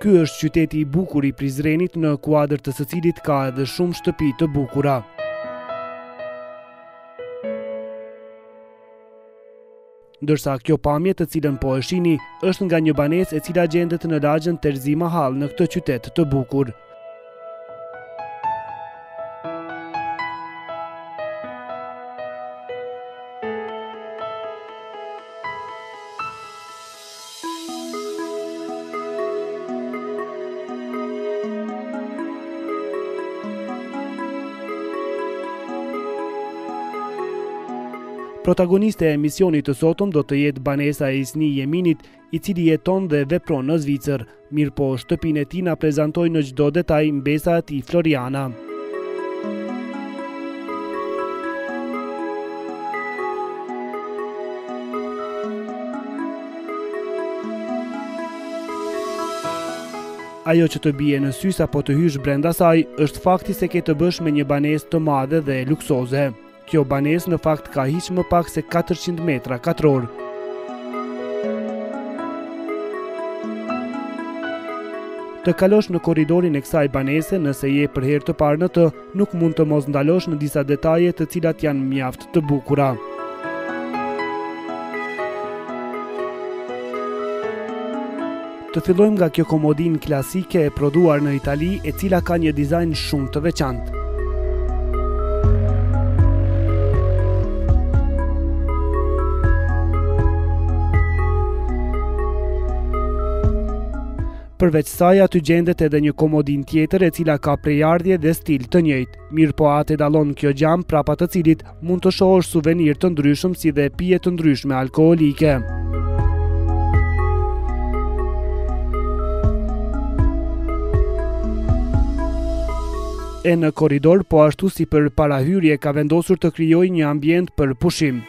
Ky është qyteti i bukur i Prizrenit, në kuadër të së cilit ka edhe shumë shtëpi të bukura. Ndërsa kjo pamje të cilën po e shihni është nga një banesë e cila gjendet në lagjën Terzi Mahall në këtë qytet të bukur. Protagoniste e emisionit të sotëm do të jetë banesa e Isni Jeminit, i cili jeton dhe vepron në Zvicër, mirëpo shtëpinë e tij na prezantoi në çdo detaj mbesa e tij Floriana. Ajo që të bie në sy apo të hysh brenda saj është fakti se ke të bësh me një banesë të madhe dhe luksoze. Kjo banesë në fakt ka hiç më pak se 400 metra katror. Të kalosh në korridorin e kësaj banese, nëse je për herë të parë në të, nuk mund të mos ndalosh në disa detaje të cilat janë mjaft të bukura. Të fillojmë nga kjo komodinë klasike e prodhuar në Itali, e cila ka një dizajn shumë të veçantë. Përveç saj aty gjendet edhe një komodinë tjetër e cila ka prejardhje dhe stil të njëjtë. Mirëpo atë dallon kjo gjam prapa të cilit mund të shohësh suvenir të ndryshëm si dhe pije të ndryshme alkoolike. E në korridor, po ashtu si për parahyrje, ka vendosur të krijojë një ambient për pushim.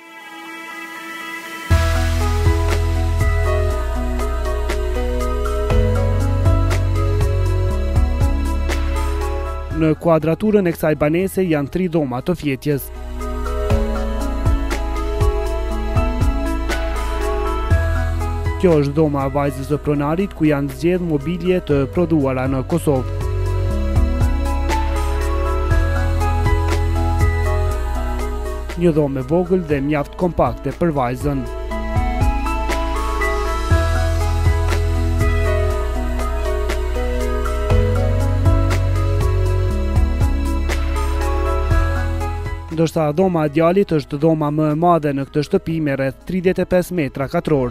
Në kuadraturën e kësaj banese janë 3 dhoma të fjetjes. Kjo është dhoma e vajzës së pronarit ku janë zgjedhur mobilje të prodhuara në Kosovë. Një dhomë e vogël dhe mjaft kompakte për vajzën. Ndërsa dhoma e djalit është dhoma më e madhe në këtë shtëpi me rreth 35 metra katror.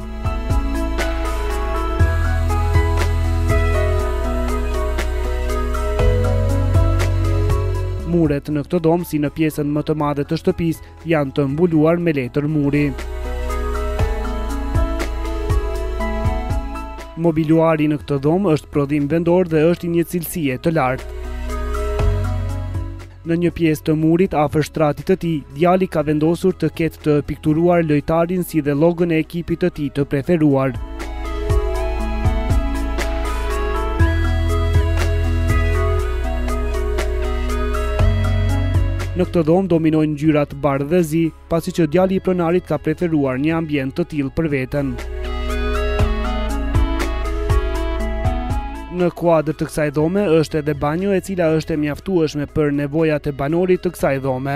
Muret në këtë dhomë, si në pjesën më të madhe të shtëpisë, janë të mbuluar me letër muri. Mobiluari në këtë dhomë është prodhim vendor dhe është i një cilësie të lartë. Në një pjesë të murit afër shtratit të tij, djali ka vendosur të ketë të pikturuar lojtarin si dhe logon e ekipit të tij të preferuar. Në këtë dhomë dominojnë ngjyrat bardhë dhe zi, pasi që djali i pronarit ka preferuar një ambient të tillë për veten. Në kuadër të kësaj dhome është edhe banjo e cila është e mjaftueshme për nevojat e banorit të kësaj dhome.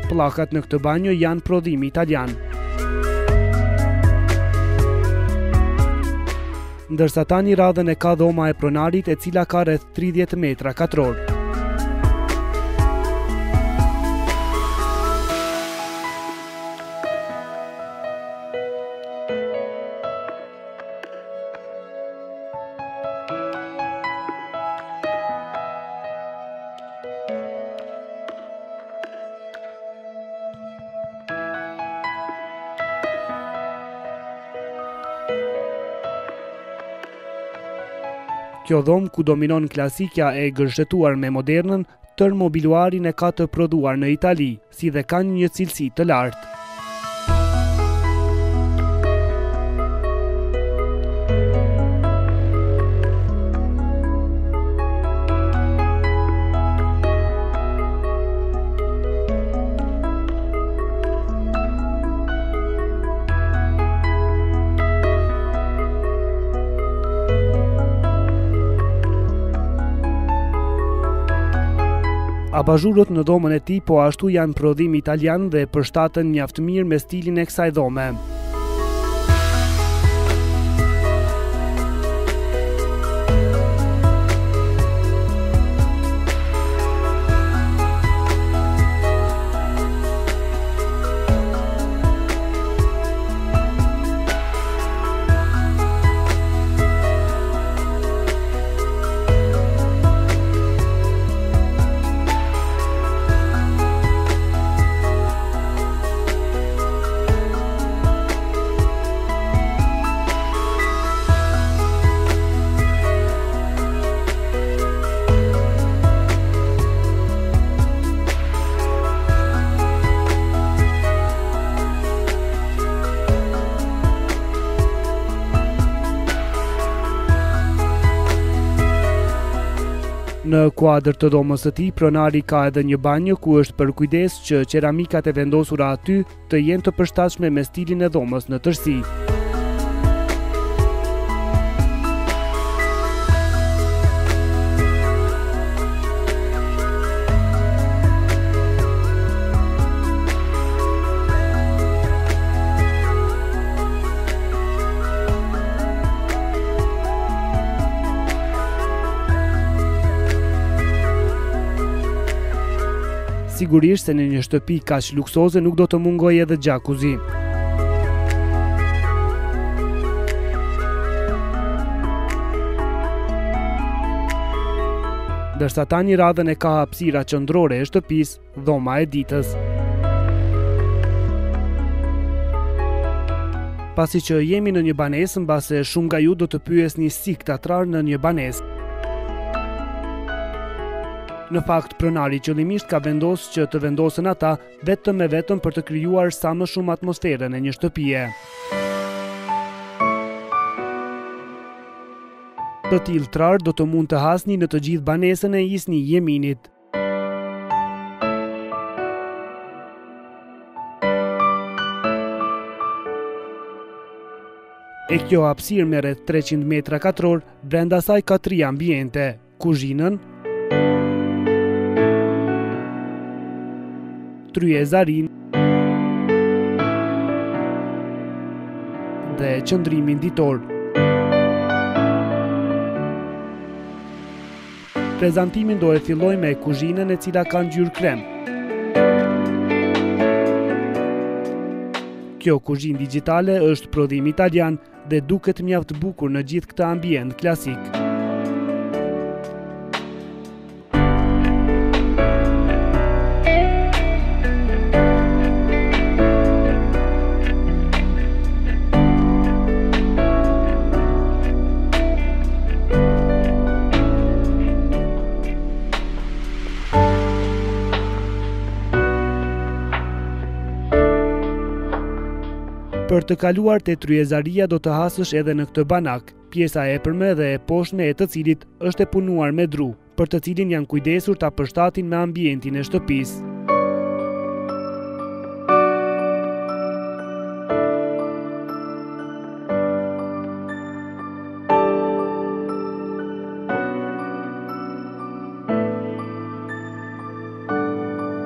Pllakat në këtë banjo janë prodhim italian. Ndërsa tani radhën e ka dhoma e pronarit e cila ka rreth 30 metra katror. Kjo dhomë, ku dominon klasikja e gërshetuar me modernën, tër mobiluarin e ka të prodhuar në Itali, si dhe kanë një cilësi të lartë. Abazhurët në dhomën e tij po ashtu janë prodhim italian dhe përshtaten mjaft mirë me stilin e kësaj dhome. Në kuadër të dhomës së tij, pronari ka edhe një banjë ku është përkujdes që qeramikat e vendosura aty të jenë të përshtatshme me stilin e dhomës në tërësi. Sigurisht se në një shtëpi kaq luksoze nuk do të mungojë edhe jacuzzi. Ndërsa tani radhën e ka hapësira qendrore e shtëpisë, dhoma e ditës. Pasi që jemi në një banesë, mbase shumë nga ju do të pyesni si këtatrar në një banesë. Në fakt, pronari qëllimisht ka vendosur që të vendosen ata vetëm e vetëm për të krijuar sa më shumë atmosferën e një shtëpie. Të tillë trar do të mund të hasni në të gjithë banesën e Isni Jeminit. E kjo hapësirë me rreth 300 metra katror, brenda saj ka 3 ambiente: kuzhinën, tryezarin dhe qëndrimin ditor. Prezantimin do e filloj me kuzhinën e cila ka ngjyrë krem. Kjo kuzhinë digjitale është prodhim italian dhe duket mjaft bukur në gjithë këtë ambient klasik. Për të kaluar te tryezaria do të hasësh edhe në këtë banak, pjesa e epërme dhe e poshtme e të cilit është e punuar me dru, për të cilin janë kujdesur ta përshtatin me ambientin e shtëpisë.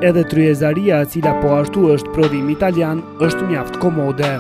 Edhe tryezaria, e cila po ashtu është prodhim italian, është mjaft komode.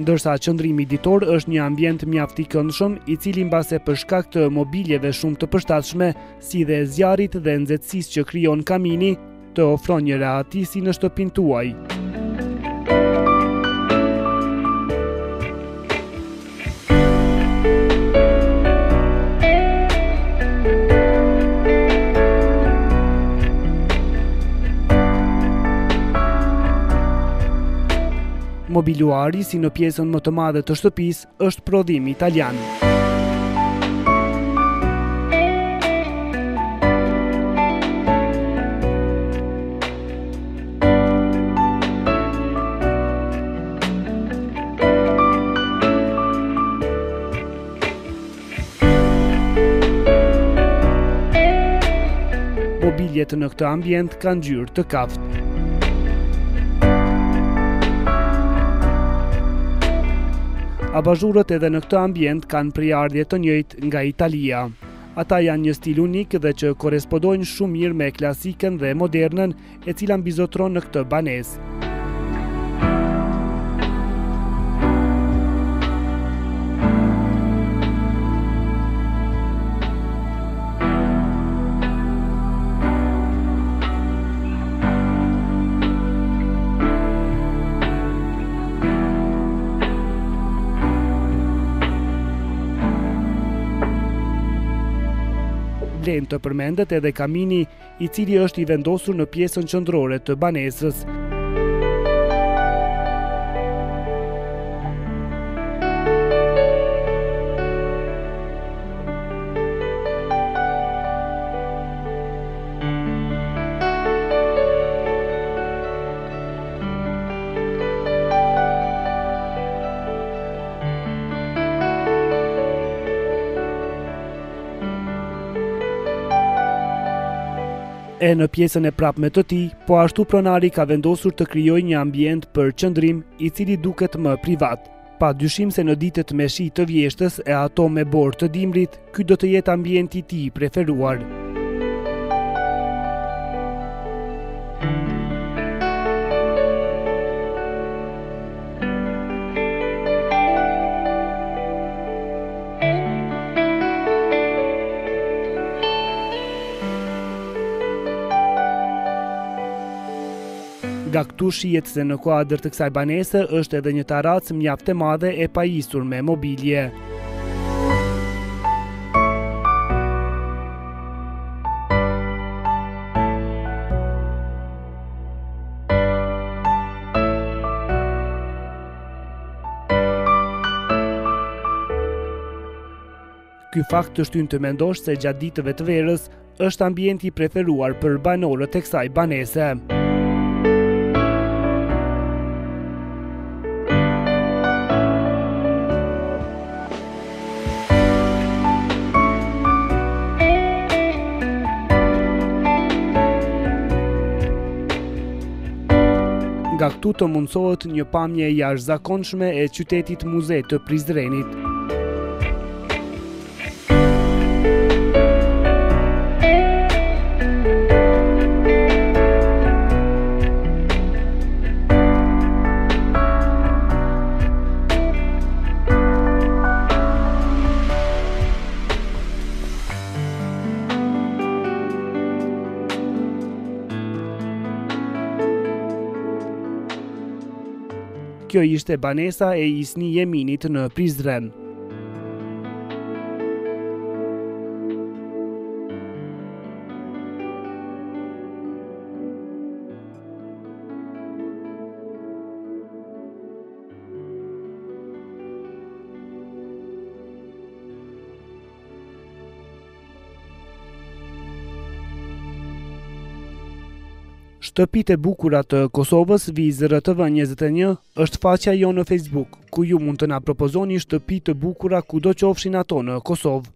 ndërsa qëndrimi ditor është një ambient mjaft i këndshëm, i cili mbase për shkak të mobiljeve shumë të përshtatshme, si dhe zjarrit dhe nxehtësisë që krijon kamini, të ofron një rehatësi si në shtëpinë tuaj. Mobiluari, si në pjesën më të madhe të shtëpisë, është prodhim italian. Mobiljet në këtë ambient kanë ngjyrë të kaftë. Abazhurët edhe në këtë ambient kanë prejardhje të njëjtë nga Italia. Ata janë një stil unik dhe që korespondojnë shumë mirë me klasikën dhe modernën, e cila mbizotron në këtë banesë. Vlen të përmendet edhe kamini, i cili është i vendosur në pjesën qendrore të banesës. E në pjesën e prapme të tij, po ashtu pronari ka vendosur të krijojë një ambient për qëndrim, i cili duket më privat. Pa dyshim se në ditët me shi të vjeshtës e ato me borë të dimrit, ky do të jetë ambienti i tij i preferuar. Nga këtu shihet se në kuadër të kësaj banese është edhe një terracë mjaft e madhe e pajisur me mobilje. Ky fakt të shtyn të mendosh se gjatë ditëve të verës është ambienti i preferuar për banorët e kësaj banese. Nga këtu të mundsohet një pamje e jashtëzakonshme e qytetit muze të Prizrenit. Kjo ishte banesa e Isni Jeminit në Prizren. Shtëpitë e bukura të Kosovës, Vizër TV21 është faqja jo në Facebook, ku ju mund të na propozoni shtëpi të bukura kudo qofshin ato në Kosovë.